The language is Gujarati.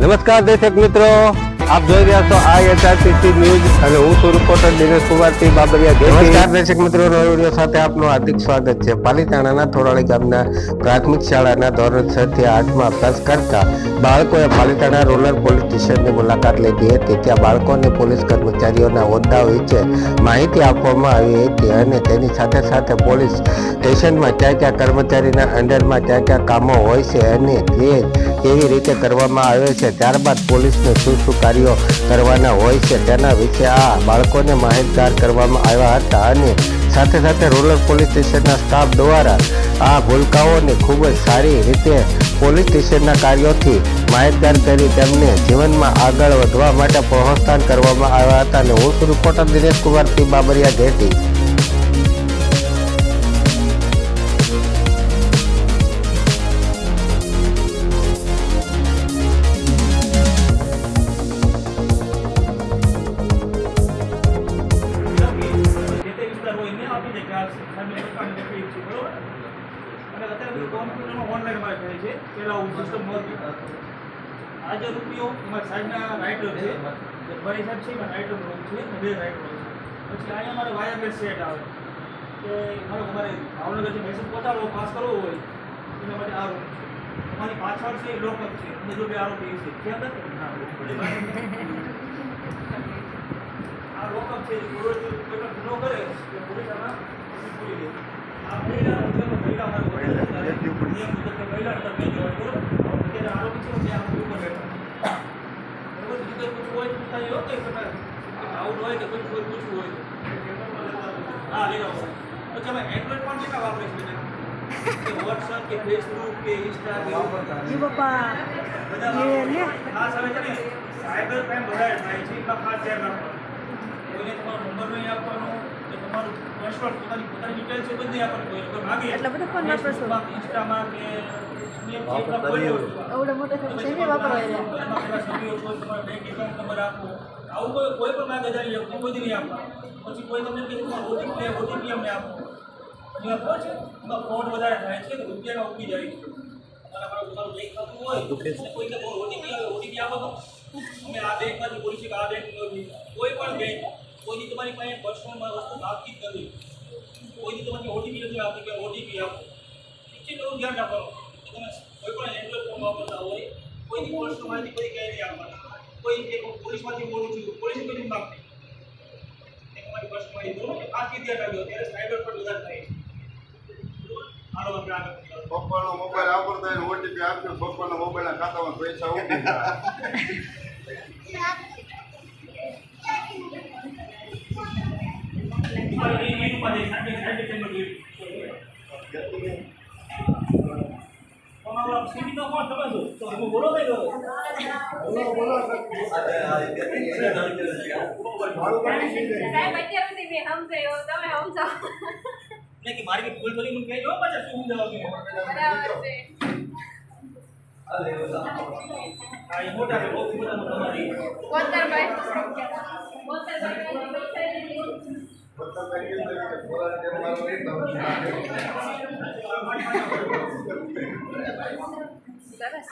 નમસ્કાર દર્શક મિત્રો, આપ જોઈ રહ્યા છો IHRTC ન્યૂઝ અને હું છું રિપોર્ટર દિનેશ કુમારસિંહ બાબરિયા. નમસ્કાર દર્શક મિત્રો, નવા વિડીયો સાથે આપનું હાર્દિક સ્વાગત છે. પાલીતાણાના થોરાળી ગામના પ્રાથમિક શાળાના ધોરણ 6 થી 8માં અભ્યાસ કરતા બાળકોએ પાલીતાણા રૂરલ પોલીસ સ્ટેશનની મુલાકાત લીધી હતી. ત્યાં બાળકોને પોલીસ કર્મચારીઓના હોદ્દાઓ વિશે માહિતી આપવામાં આવી હતી અને તેની સાથે સાથે પોલીસ સ્ટેશનમાં ક્યાં ક્યાં કર્મચારીના અંડરમાં ક્યાં ક્યાં કામો હોય છે અને તે કેવી રીતે કરવામાં આવે છે, ત્યારબાદ પોલીસને શું શું કાર્યો કરવાના હોય છે તેના વિશે આ બાળકોને માહિતગાર કરવામાં આવ્યા હતા. અને સાથે સાથે રૂરલ પોલીસ સ્ટેશનના સ્ટાફ દ્વારા આ ભૂલકાઓને ખૂબ જ સારી રીતે પોલીસ સ્ટેશનના કાર્યોથી માહિતગાર કરી તેમને જીવનમાં આગળ વધવા માટે પ્રોત્સાહન કરવામાં આવ્યા હતા. અને હું છું રિપોર્ટર દિનેશ કુમારસિંહ બાબરિયા ઘેટી. આજે રૂપિયો અમારા સાહેબના રાઇટર છે, ભાઈ સાહેબ છે એમાં રાઇટર રૂમ છે અને 2 રાઇટર છે. પછી અહીંયા મારે વાયા બેડ સેટ આવે કે અમારે ભાવનગર જે મેસેજ પહોંચાડવો પાસ કરવો હોય એના માટે આ રૂમ છે. અમારી પાછળ છે લોકઅપ છે અને જો 2 આરોપી છે ખ્યાલ નથી આ લોકઅપ છે. કોઈ ગુનો કરે તો પોલીસ આમાં પૂરી દે. આ મહિલા મહિલા આરોપી છે ત્યાં ઉપર બેઠા બરોબર. બીજું કંઈ પૂછવું હોય તો થાય એવું કંઈ તમે આવું હોય કે કોઈ પૂછવું હોય તો હા લઈ આવો. પછી અમે એન્ડ્રોઈડ પણ કેટલા વાપરે છે કે વોટ્સઅપ કે ફેસબુક કે ઇન્સ્ટા કે બધા ખાસ હવે છે ને સાયબર ક્રાઇમ વધારે થાય છે એટલા ખાસ ધ્યાન રાખવાનું. કોઈને તમારો નંબર નહીં આપવાનો કે તમારું પર્સનલ પોતાની ડિટેલ્સ છે બધી આપવાની. કોઈ લોકો માગે એટલે બધા ફોન વાપરશો ઇન્સ્ટામાં કે કોઈ પણ માગે જાય કોઈ નહીં આપવા. પછી કોઈ તમને ઓટીપી અમને આપો. એમાં ફ્રોડ વધારે થાય છે, રૂપિયામાં ઉગી જાય છે. તમારું બેંક ખાતું હોય કોઈને ઓટીપી આપો તો અમે આ બેંકમાંથી બોલી છે આ બેંક કોઈ પણ બેંક કોઈની તમારી પાસે પર્સનલ વસ્તુ આપતી જ નથી. કોઈની તમારી ઓટીપી નથી આપતી કે ઓટીપી આપો. એટલું ધ્યાન રાખવાનું. તમે કોઈ પણ એન્ડ્રોઈડ ફોન વાપરતા હોય કોઈની પર્સનલ માહિતી કોઈ કહે નહીં આપવાની. કોઈ કે પોલીસમાંથી બોલું છું પોલીસ કોઈ નહીં માગતી તમારી પર્સનલ માહિતી આથી ધ્યાન રાખજો. ત્યારે સાયબર પર વધારે થાય છે. પપ્પાનો મોબાઈલ વાપરતા હોય ઓટીપી આપજો, પપ્પાના મોબાઈલના ખાતામાં પૈસા ઉડી જાય. બોલો ભાઈ મારી ભૂલ કરી મને કહેજો પાછા શું જવાબ મોટા છે બહુ બધા તમારી સરસ